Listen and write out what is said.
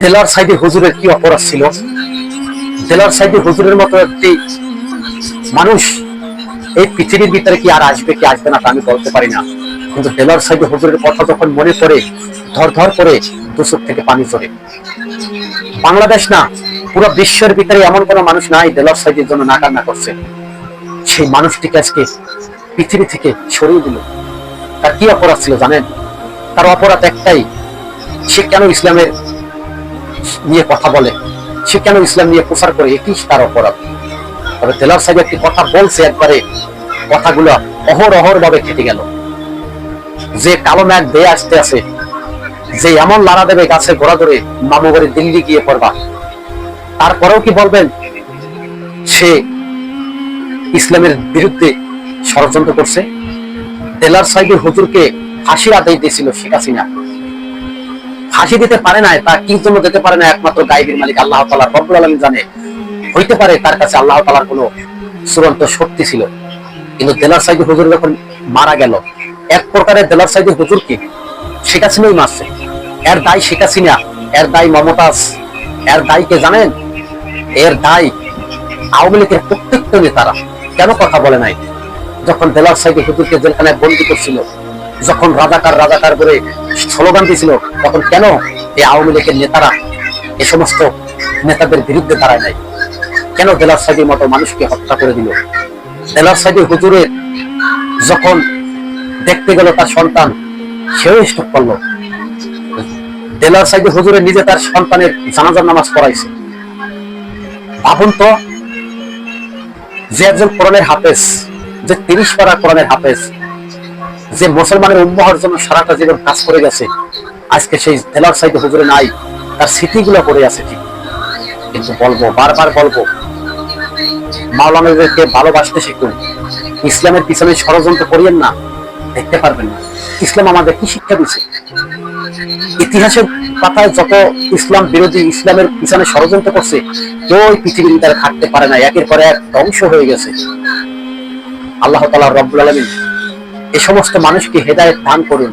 দেলার সাইদি হুজুরের কি অপরাধ ছিল? দেলার সাইদি হুজুরের মতো একটি মানুষ এই পৃথিবীর ভিতরে কি আর আসবে কি আসবে না তা আমি বলতে পারি না, কিন্তু দেলার সাইদি হুজুরের কথা যখন মনে পড়ে ধর ধর করে দু চোখ থেকে পানি চলে। বাংলাদেশ না, পুরো বিশ্বের ভিতরে এমন কোন মানুষ নাই দেলার সাইদির জন্য না কান্না করছে। সেই মানুষটিকে আজকে পৃথিবী থেকে সরিয়ে দিল। তার কি অপরাধ ছিল জানেন? তার অপরাধ একটাই, সে কেন ইসলামের নিয়ে কথা বলে, সে কেন ইসলাম নিয়ে প্রচার করে, এটি তার অপরাধ। তবে দেলার সাহেব একটি কথা বলছে, একবারে কথাগুলো অহরহ ভাবে কেটে গেল। যে কালো ম্যাগ বেয়ে আসতে আছে, যে এমন লাড়া দেবে গাছে ঘোড়া ধরে মামু বাড়ি দিল্লি গিয়ে পড়বা, তারপরেও কি বলবেন সে ইসলামের বিরুদ্ধে ষড়যন্ত্র করছে? দেলার সাহেব হুজুরকে ফাঁসির আদেশ দিয়েছিল শেখ হাসিনা, ফাঁসি দিতে পারে না। তা কি জন্য দিতে পারে না? একমাত্র গায়েবের মালিক আল্লাহ তাআলা রব্বুল আলামিন জানে। হইতে পারে তার কাছে আল্লাহ তাআলার কোনো চূড়ান্ত শক্তি ছিল। কিন্তু দেলার সাইদি হুজুর যখন মারা গেল, এক প্রকারের দেলার সাইদি হুজুরকে শেখ হাসিনাই মারছে। এর দায় শেখ হাসিনা, এর দায় মমতাজ, এর দায় কে জানেন? এর দায় আওয়ামী লীগের প্রত্যেকটা নেতারা। কেন কথা বলে নাই? যখন দেলার সাইদি হুজুরকে জেলখানায় বন্দী করছিল, যখন রাজাকার রাজাকার করে স্লোগান দিয়েছিল, তখন কেন এই আওয়ামী লীগের নেতারা এ সমস্ত নেতাদের বিরুদ্ধে দাঁড়ায় নাই? কেন দেলার সাইদির মতো মানুষকে হত্যা করে দিল? দেলার সাইদি হুজুরের যখন দেখতে গেল তার সন্তান, সেও স্টক করলো। দেলার সাইদি হুজুরের নিজে তার সন্তানের জানাজার নামাজ পড়াইছে। ভাবুন তো, যে একজন কোরআনের হাফেজ, যে 30 পারা কোরআনের হাফেজ, যে মুসলমানের উম্মাহর জন্য সারাটা জীবন কাজ করে গেছে, আজকে সেই দেলার সাইদি হুজুরে নাই, তার স্মৃতিগুলো পড়ে আছে ঠিক। কিন্তু বলবো, বারবার বলবো, মাওলানাদেরকে ভালোবাসতে শিখুন। ইসলামের পিছনে ষড়যন্ত্র করিয়েন না, দেখতে পারবেন না ইসলাম আমাদের কি শিক্ষা দিচ্ছে। ইতিহাসের পাতায় যত ইসলাম বিরোধী, ইসলামের পিছনে ষড়যন্ত্র করছে, কেউ পৃথিবীর ভিতরে থাকতে পারে না, একের পর এক ধ্বংস হয়ে গেছে। আল্লাহ তাআলা রব্বুল আলামিন এ সমস্ত মানুষকে হেদায়েত দান করুন।